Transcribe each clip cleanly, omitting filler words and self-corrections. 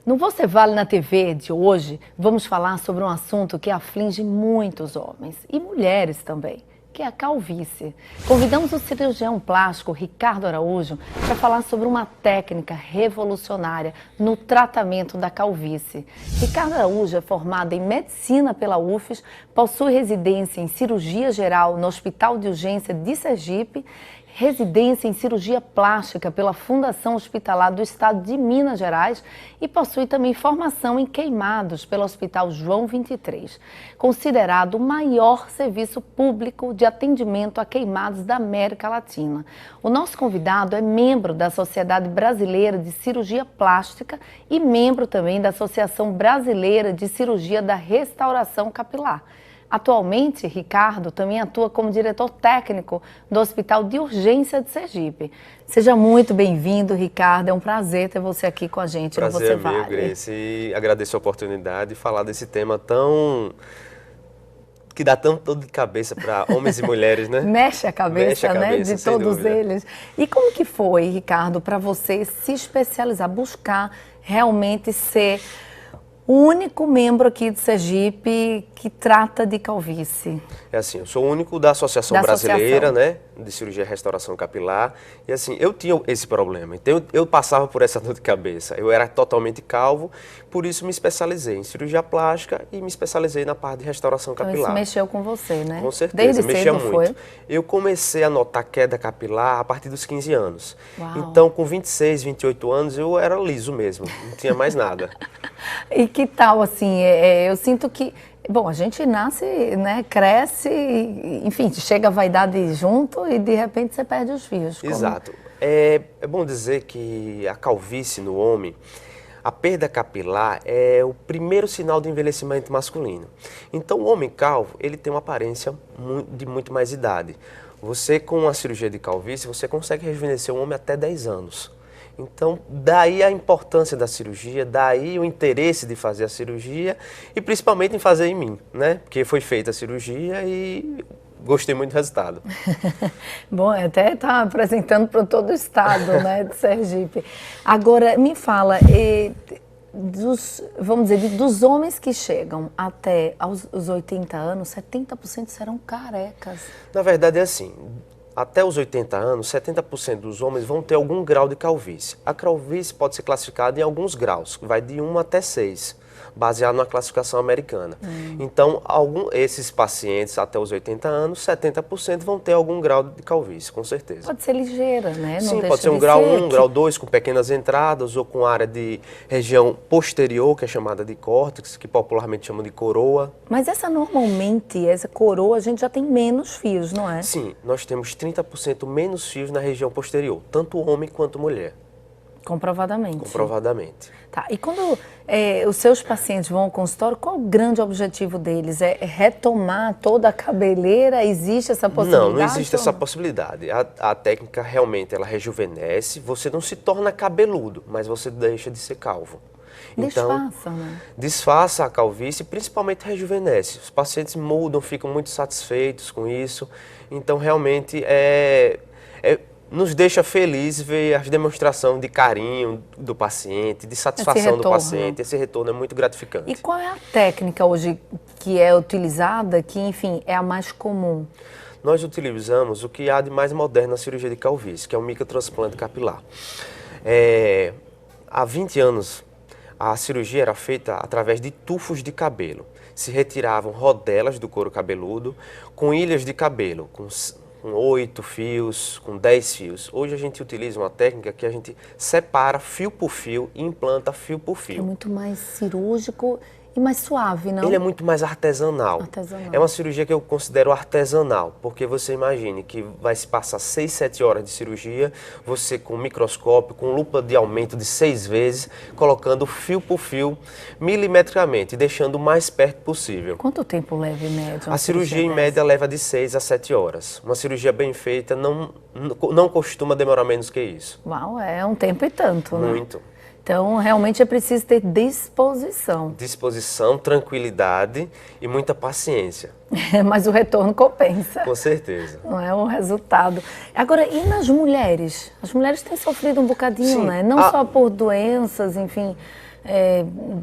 No Você Vale na TV de hoje, vamos falar sobre um assunto que aflige muitos homens e mulheres também, que é a calvície. Convidamos o cirurgião plástico Ricardo Araújo para falar sobre uma técnica revolucionária no tratamento da calvície. Ricardo Araújo é formado em medicina pela UFES, possui residência em cirurgia geral no Hospital de Urgência de Sergipe, residência em cirurgia plástica pela Fundação Hospitalar do Estado de Minas Gerais e possui também formação em queimados pelo Hospital João 23, considerado o maior serviço público de atendimento a queimados da América Latina. O nosso convidado é membro da Sociedade Brasileira de Cirurgia Plástica e membro também da Associação Brasileira de Cirurgia da Restauração Capilar. Atualmente, Ricardo também atua como diretor técnico do Hospital de Urgência de Sergipe. Seja muito bem-vindo, Ricardo. É um prazer ter você aqui com a gente no Você Vale. Prazer é meu, Grace. E agradeço a oportunidade de falar desse tema que dá tão dor de cabeça para homens e mulheres, né? Mexe a cabeça, né? De todos eles. E como que foi, Ricardo, para você se especializar, buscar realmente ser o único membro aqui de Sergipe que trata de calvície? É assim, eu sou o único da Associação Brasileira, né, de Cirurgia e Restauração Capilar. E assim, eu tinha esse problema. Então eu passava por essa dor de cabeça. Eu era totalmente calvo, por isso me especializei em cirurgia plástica e me especializei na parte de restauração capilar. Então isso mexeu com você, né? Com certeza, desde mexia cedo muito. Foi? Eu comecei a notar queda capilar a partir dos 15 anos. Uau. Então, com 26, 28 anos, eu era liso mesmo, não tinha mais nada. E que tal, assim, eu sinto que, bom, a gente nasce, né, cresce, enfim, chega a vaidade junto e de repente você perde os fios. Exato. É bom dizer que a calvície no homem, a perda capilar é o primeiro sinal de envelhecimento masculino. Então, o homem calvo, ele tem uma aparência de muito mais idade. Você, com a cirurgia de calvície, você consegue rejuvenescer um homem até 10 anos. Então, daí a importância da cirurgia, daí o interesse de fazer a cirurgia e principalmente em fazer em mim, né? Porque foi feita a cirurgia e gostei muito do resultado. Bom, até está apresentando para todo o estado, né, de Sergipe. Agora, me fala, vamos dizer, dos homens que chegam até os 80 anos, 70% serão carecas. Na verdade é assim, até os 80 anos, 70% dos homens vão ter algum grau de calvície. A calvície pode ser classificada em alguns graus, vai de 1 até 6. Baseado na classificação americana. Então, esses pacientes até os 80 anos, 70% vão ter algum grau de calvície, com certeza. Pode ser ligeira, né? Sim, pode ser um grau 1, grau 2, com pequenas entradas, ou com área de região posterior, que é chamada de córtex, que popularmente chamam de coroa. Mas normalmente, essa coroa, a gente já tem menos fios, não é? Sim, nós temos 30% menos fios na região posterior, tanto homem quanto mulher. Comprovadamente. Comprovadamente. Tá. E quando os seus pacientes vão ao consultório, qual o grande objetivo deles? É retomar toda a cabeleira? Existe essa possibilidade? Não existe essa possibilidade. A técnica realmente, ela rejuvenesce, você não se torna cabeludo, mas você deixa de ser calvo. Disfarça, né? Disfarça a calvície e principalmente rejuvenesce. Os pacientes mudam, ficam muito satisfeitos com isso. Então, realmente, nos deixa feliz ver a demonstração de carinho do paciente, de satisfação do paciente. Esse retorno é muito gratificante. E qual é a técnica hoje que é utilizada, que, enfim, é a mais comum? Nós utilizamos o que há de mais moderno na cirurgia de calvície, que é o microtransplante capilar. Há 20 anos, a cirurgia era feita através de tufos de cabelo. Se retiravam rodelas do couro cabeludo com ilhas de cabelo, com 8 fios, com 10 fios. Hoje a gente utiliza uma técnica que a gente separa fio por fio e implanta fio por fio. É muito mais cirúrgico e mais suave, não? Ele é muito mais artesanal. É uma cirurgia que eu considero artesanal, porque você imagine que vai se passar 6, 7 horas de cirurgia, você com microscópio, com lupa de aumento de 6 vezes, colocando fio por fio, milimetricamente, deixando o mais perto possível. Quanto tempo leva em média? A cirurgia em média leva de 6 a 7 horas. Uma cirurgia bem feita não costuma demorar menos que isso. Uau, é um tempo e tanto, né? Muito. Então, realmente é preciso ter disposição. Disposição, tranquilidade e muita paciência. Mas o retorno compensa. Com certeza. Não é um resultado. Agora, e nas mulheres? As mulheres têm sofrido um bocadinho, Sim, né? Não só por doenças, enfim,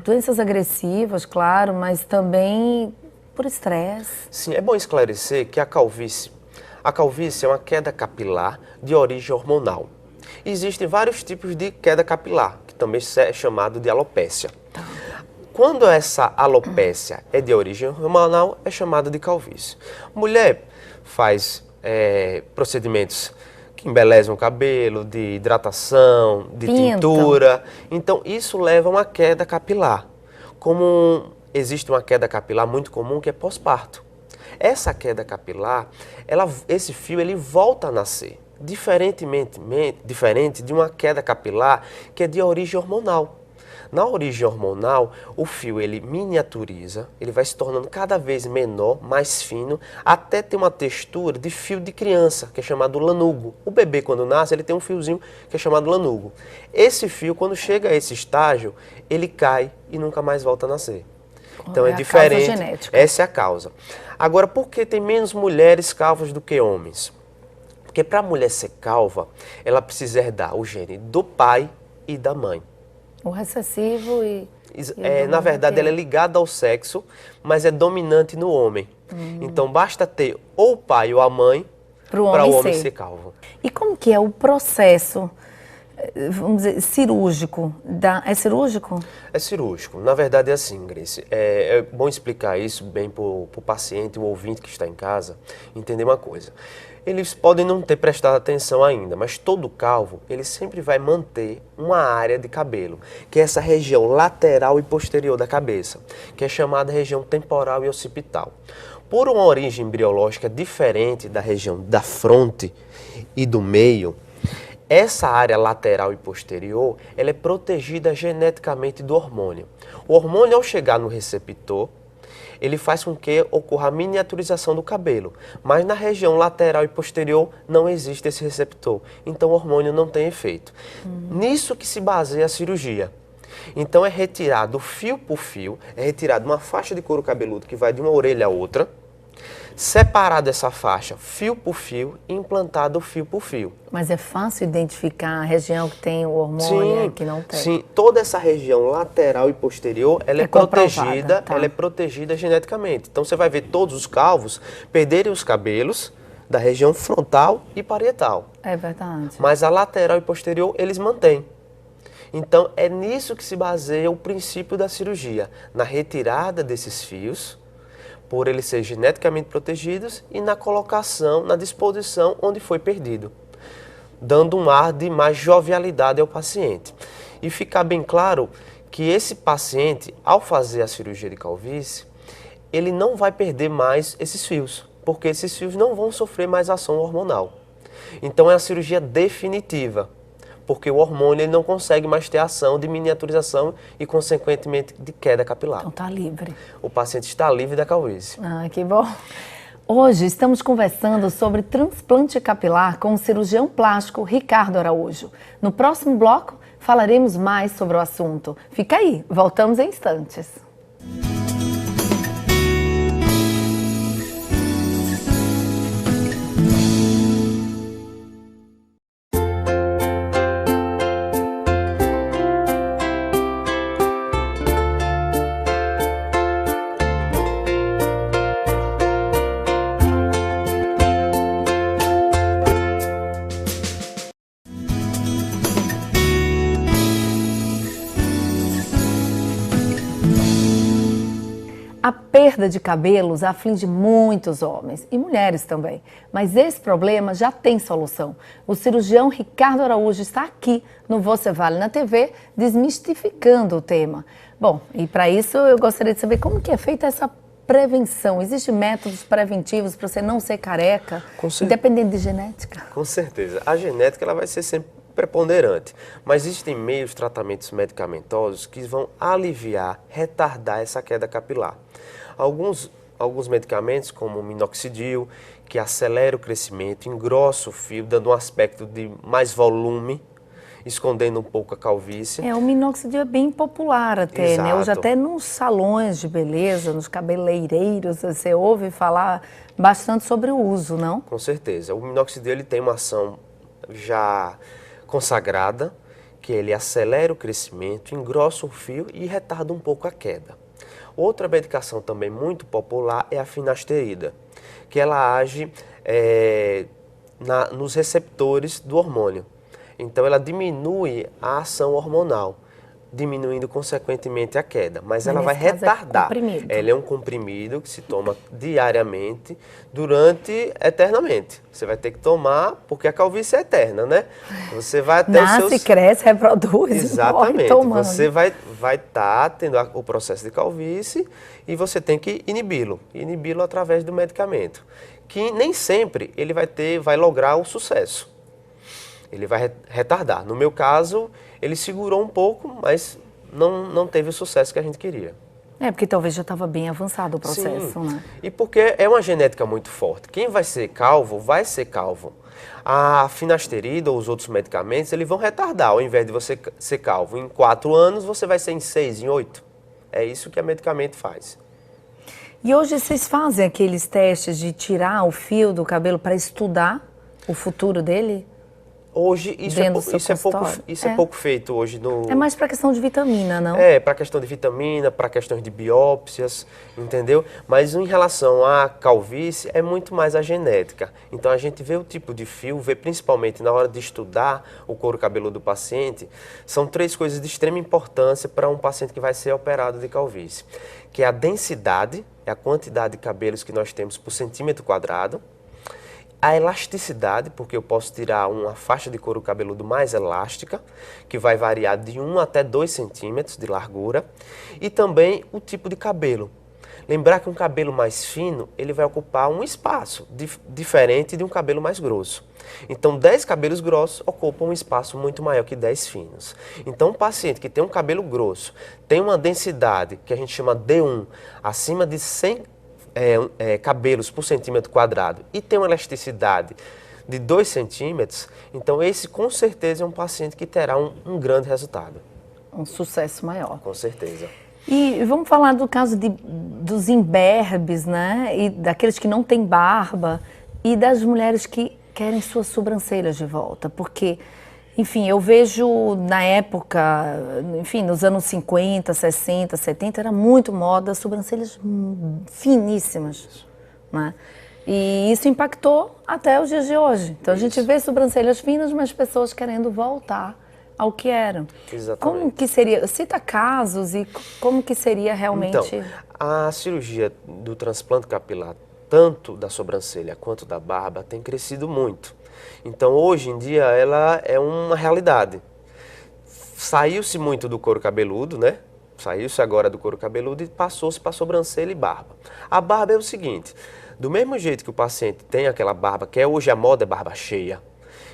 doenças agressivas, claro, mas também por estresse. Sim, é bom esclarecer que a calvície é uma queda capilar de origem hormonal. Existem vários tipos de queda capilar, que também é chamado de alopécia. Quando essa alopécia é de origem hormonal, é chamada de calvície. Mulher faz procedimentos que embelezam o cabelo, de hidratação, de tintura. Então, isso leva a uma queda capilar. Existe uma queda capilar muito comum que é pós-parto. Essa queda capilar, esse fio ele volta a nascer, diferente de uma queda capilar que é de origem hormonal. Na origem hormonal, o fio ele miniaturiza, ele vai se tornando cada vez menor, mais fino, até ter uma textura de fio de criança, que é chamado lanugo. O bebê, quando nasce, ele tem um fiozinho que é chamado lanugo. Esse fio, quando chega a esse estágio, ele cai e nunca mais volta a nascer. Então é diferente. Causa genética. Essa é a causa. Agora, por que tem menos mulheres calvas do que homens? Porque para a mulher ser calva, ela precisa herdar o gene do pai e da mãe. O recessivo e na verdade, ela é ligada ao sexo, mas é dominante no homem. Então, basta ter ou o pai ou a mãe para o homem ser calvo. E como que é o processo, vamos dizer, cirúrgico? É cirúrgico? É cirúrgico. Na verdade, é assim, Grace. É bom explicar isso bem para o paciente, o ouvinte que está em casa, entender uma coisa. Eles podem não ter prestado atenção ainda, mas todo calvo, ele sempre vai manter uma área de cabelo, que é essa região lateral e posterior da cabeça, que é chamada região temporal e occipital. Por uma origem embriológica diferente da região da fronte e do meio, essa área lateral e posterior, ela é protegida geneticamente do hormônio. O hormônio, ao chegar no receptor, ele faz com que ocorra a miniaturização do cabelo, mas na região lateral e posterior não existe esse receptor, então o hormônio não tem efeito. Nisso que se baseia a cirurgia. Então é retirado fio por fio, é retirado uma faixa de couro cabeludo que vai de uma orelha a outra, separado essa faixa fio por fio e implantado fio por fio. Mas é fácil identificar a região que tem o hormônio e que não tem? Sim, toda essa região lateral e posterior, ela é protegida, tá. Ela é protegida geneticamente. Então você vai ver todos os calvos perderem os cabelos da região frontal e parietal. É verdade. Mas a lateral e posterior eles mantêm. Então é nisso que se baseia o princípio da cirurgia, na retirada desses fios, por eles serem geneticamente protegidos e na colocação, na disposição onde foi perdido, dando um ar de mais jovialidade ao paciente. E ficar bem claro que esse paciente, ao fazer a cirurgia de calvície, ele não vai perder mais esses fios, porque esses fios não vão sofrer mais ação hormonal. Então é a cirurgia definitiva, porque o hormônio ele não consegue mais ter ação de miniaturização e, consequentemente, de queda capilar. Então está livre. O paciente está livre da calvície. Ah, que bom. Hoje estamos conversando sobre transplante capilar com o cirurgião plástico Ricardo Araújo. No próximo bloco, falaremos mais sobre o assunto. Fica aí, voltamos em instantes. A perda de cabelos aflige muitos homens e mulheres também, mas esse problema já tem solução. O cirurgião Ricardo Araújo está aqui no Você Vale na TV, desmistificando o tema. Bom, e para isso eu gostaria de saber como que é feita essa prevenção. Existem métodos preventivos para você não ser careca, independente de genética? Com certeza. A genética ela vai ser sempre preponderante, mas existem meios, tratamentos medicamentosos que vão aliviar, retardar essa queda capilar. Alguns medicamentos, como o minoxidil, que acelera o crescimento, engrossa o fio, dando um aspecto de mais volume, escondendo um pouco a calvície. O minoxidil é bem popular até, Exato. né? Hoje até nos salões de beleza, nos cabeleireiros, você ouve falar bastante sobre o uso, não? Com certeza. O minoxidil ele tem uma ação já consagrada, que ele acelera o crescimento, engrossa o fio e retarda um pouco a queda. Outra medicação também muito popular é a finasterida, que ela age nos receptores do hormônio. Então ela diminui a ação hormonal, diminuindo consequentemente a queda, mas ela vai retardar. Ela é um comprimido que se toma diariamente, eternamente. Você vai ter que tomar, porque a calvície é eterna, né? Você vai até nasce, cresce, reproduz. Exatamente. Morre tomando. Você vai estar tendo o processo de calvície e você tem que inibi-lo através do medicamento, que nem sempre ele vai lograr o sucesso. Ele vai retardar. No meu caso, ele segurou um pouco, mas não teve o sucesso que a gente queria. Porque talvez já estava bem avançado o processo, Sim. né? E porque é uma genética muito forte. Quem vai ser calvo, vai ser calvo. A finasterida ou os outros medicamentos, eles vão retardar. Ao invés de você ser calvo em 4 anos, você vai ser em 6, em 8. É isso que o medicamento faz. E hoje vocês fazem aqueles testes de tirar o fio do cabelo para estudar o futuro dele? Hoje isso é pouco feito hoje no... É mais para questão de vitamina, não? Para questão de vitamina, para questões de biópsias, entendeu? Mas em relação à calvície, é muito mais a genética. Então a gente vê o tipo de fio, vê principalmente na hora de estudar o couro cabeludo do paciente, são 3 coisas de extrema importância para um paciente que vai ser operado de calvície, que é a densidade, é a quantidade de cabelos que nós temos por centímetro quadrado, a elasticidade, porque eu posso tirar uma faixa de couro cabeludo mais elástica, que vai variar de 1 até 2 centímetros de largura, e também o tipo de cabelo. Lembrar que um cabelo mais fino, ele vai ocupar um espaço diferente de um cabelo mais grosso. Então, 10 cabelos grossos ocupam um espaço muito maior que 10 finos. Então, um paciente que tem um cabelo grosso, tem uma densidade, que a gente chama D1, acima de 100 cabelos por centímetro quadrado e tem uma elasticidade de 2 centímetros, então esse com certeza é um paciente que terá um grande resultado. Um sucesso maior. Com certeza. E vamos falar do caso dos imberbes, né? E daqueles que não têm barba e das mulheres que querem suas sobrancelhas de volta, porque... Enfim, eu vejo na época, enfim, nos anos 50, 60, 70, era muito moda sobrancelhas finíssimas, né? E isso impactou até os dias de hoje. Então a gente vê sobrancelhas finas, mas pessoas querendo voltar ao que eram. Exatamente. Como que seria, cita casos e como que seria realmente... Então, a cirurgia do transplante capilar, tanto da sobrancelha quanto da barba, tem crescido muito. Então, hoje em dia, ela é uma realidade. Saiu-se muito do couro cabeludo, né? Saiu-se agora do couro cabeludo e passou-se para sobrancelha e barba. A barba é o seguinte, do mesmo jeito que o paciente tem aquela barba, que hoje a moda é barba cheia.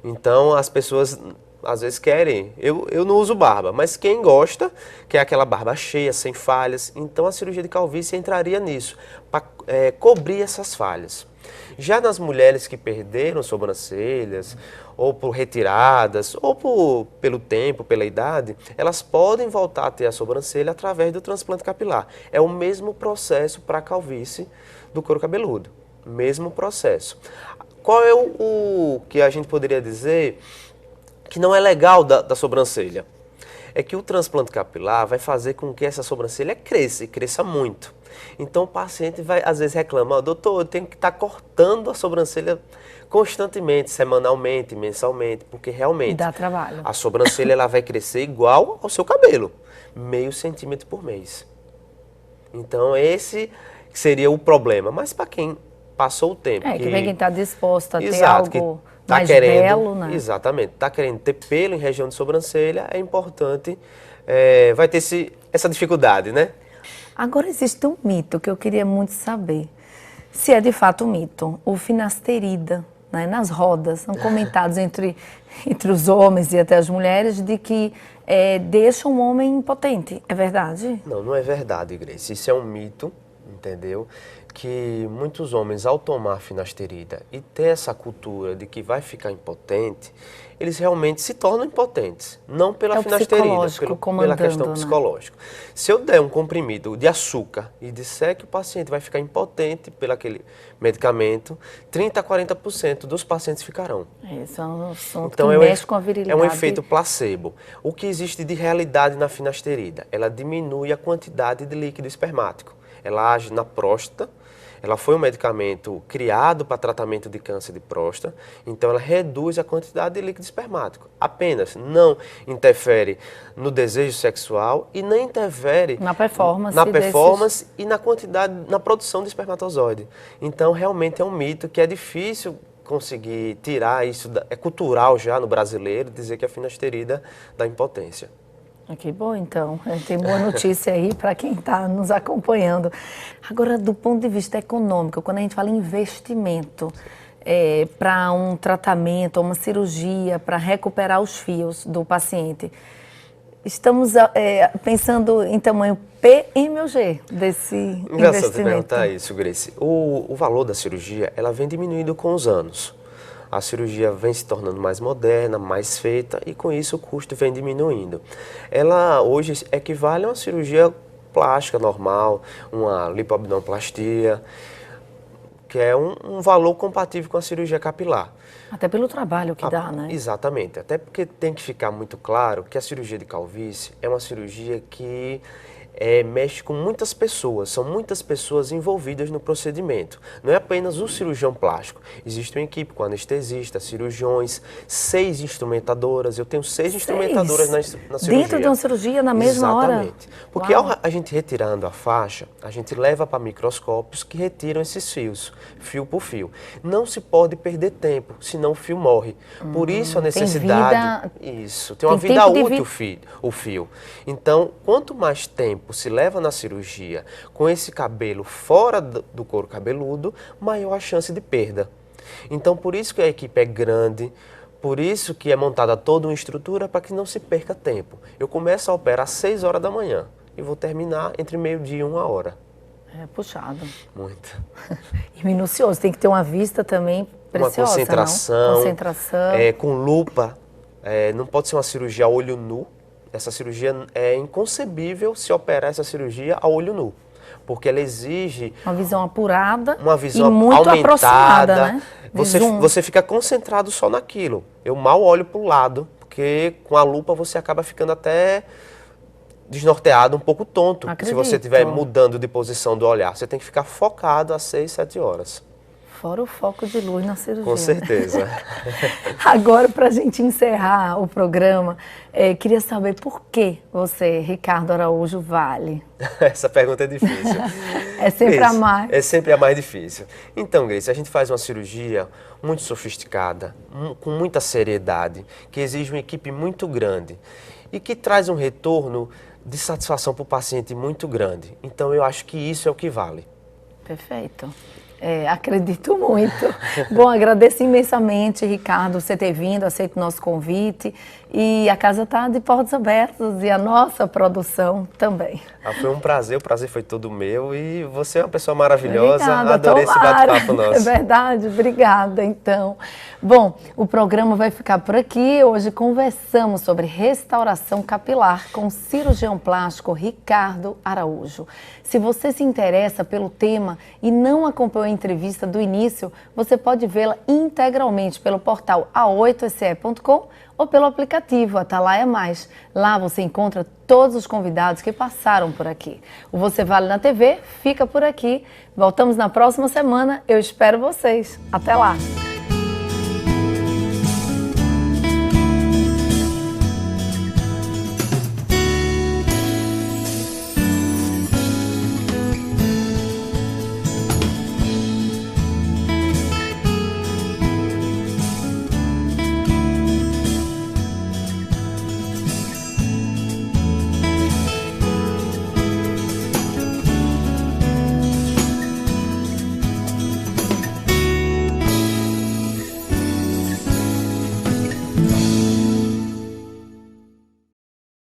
Então, as pessoas às vezes querem, eu não uso barba, mas quem gosta, quer aquela barba cheia, sem falhas, então a cirurgia de calvície entraria nisso, para cobrir essas falhas. Já nas mulheres que perderam sobrancelhas, ou por retiradas, ou pelo tempo, pela idade, elas podem voltar a ter a sobrancelha através do transplante capilar. É o mesmo processo para a calvície do couro cabeludo, mesmo processo. Qual é o que a gente poderia dizer que não é legal da sobrancelha? É que o transplante capilar vai fazer com que essa sobrancelha cresça, e cresça muito. Então o paciente vai, às vezes, reclamar, doutor, eu tenho que estar cortando a sobrancelha constantemente, semanalmente, mensalmente, porque realmente dá trabalho. A sobrancelha ela vai crescer igual ao seu cabelo, meio centímetro por mês. Então esse seria o problema, mas para quem passou o tempo... que vem quem está disposto a ter exato, algo tá mais querendo, belo, né? Exatamente, está querendo ter pelo em região de sobrancelha, é importante, vai ter essa dificuldade, né? Agora existe um mito que eu queria muito saber, se é de fato um mito, o finasterida, né, nas rodas, são comentados entre os homens e até as mulheres de que deixa um homem impotente, é verdade? Não, não é verdade, Grace, isso é um mito, entendeu? Que muitos homens, ao tomar finasterida e ter essa cultura de que vai ficar impotente, eles realmente se tornam impotentes. Não pela finasterida, pela questão psicológica. Né? Se eu der um comprimido de açúcar e disser que o paciente vai ficar impotente pelo aquele medicamento, 30% a 40% dos pacientes ficarão. Isso é um assunto que mexe com a virilidade. É um efeito placebo. O que existe de realidade na finasterida? Ela diminui a quantidade de líquido espermático. Ela age na próstata. Ela foi um medicamento criado para tratamento de câncer de próstata, então ela reduz a quantidade de líquido espermático. Apenas não interfere no desejo sexual e nem interfere na performance e na quantidade, na produção de espermatozoide. Então realmente é um mito que é difícil conseguir tirar isso, é cultural já no brasileiro dizer que a finasterida dá impotência. Que bom, então. Tem boa notícia aí para quem está nos acompanhando. Agora, do ponto de vista econômico, quando a gente fala em investimento para um tratamento, uma cirurgia, para recuperar os fios do paciente, estamos pensando em tamanho P, M ou G desse investimento? Engraçado você perguntar isso, Grace. O valor da cirurgia, ela vem diminuindo com os anos. A cirurgia vem se tornando mais moderna, mais feita e com isso o custo vem diminuindo. Ela hoje equivale a uma cirurgia plástica normal, uma lipoabdominoplastia, que é um valor compatível com a cirurgia capilar. Até pelo trabalho que dá, né? Exatamente, até porque tem que ficar muito claro que a cirurgia de calvície é uma cirurgia que mexe com muitas pessoas, são muitas pessoas envolvidas no procedimento. Não é apenas o cirurgião plástico, existe uma equipe com anestesista, cirurgiões, 6 instrumentadoras, eu tenho 6 instrumentadoras na cirurgia. Dentro de uma cirurgia, na mesma hora? Exatamente, porque ao a gente retirando a faixa, a gente leva para microscópios que retiram esses fios, fio por fio. Não se pode perder tempo, senão o fio morre. Por isso a necessidade... Tem uma vida útil o fio. Então, quanto mais tempo se leva na cirurgia com esse cabelo fora do couro cabeludo, maior a chance de perda. Então, por isso que a equipe é grande, por isso que é montada toda uma estrutura para que não se perca tempo. Eu começo a operar às 6 horas da manhã e vou terminar entre meio-dia e 1 hora. É puxado. Muito. E minucioso, tem que ter uma vista também preciosa, uma concentração. Concentração. Com lupa, não pode ser uma cirurgia a olho nu. Essa cirurgia é inconcebível se operar essa cirurgia a olho nu, porque ela exige uma visão apurada, uma visão e muito aproximada, né? Você fica concentrado só naquilo. Eu mal olho para o lado, porque com a lupa você acaba ficando até desnorteado, um pouco tonto. Se você estiver mudando de posição do olhar, você tem que ficar focado às 6, 7 horas. Fora o foco de luz na cirurgia. Com certeza. Agora, para a gente encerrar o programa, queria saber por que você, Ricardo Araújo, vale? Essa pergunta é difícil. É sempre a mais. É sempre a mais difícil. Então, Grace, a gente faz uma cirurgia muito sofisticada, com muita seriedade, que exige uma equipe muito grande e que traz um retorno de satisfação para o paciente muito grande. Então, eu acho que isso é o que vale. Perfeito. Acredito muito. Bom, agradeço imensamente, Ricardo, você ter vindo, aceito o nosso convite. E a casa está de portas abertas e a nossa produção também. Foi um prazer, o prazer foi todo meu e você é uma pessoa maravilhosa. Obrigada, adorei esse bate-papo nosso. É verdade, obrigada então. Bom, o programa vai ficar por aqui. Hoje conversamos sobre restauração capilar com o cirurgião plástico Ricardo Araújo. Se você se interessa pelo tema e não acompanhou a entrevista do início, você pode vê-la integralmente pelo portal a8se.com ou pelo aplicativo Atalaia Mais. Lá você encontra todos os convidados que passaram por aqui. O Você Vale na TV fica por aqui. Voltamos na próxima semana. Eu espero vocês. Até lá!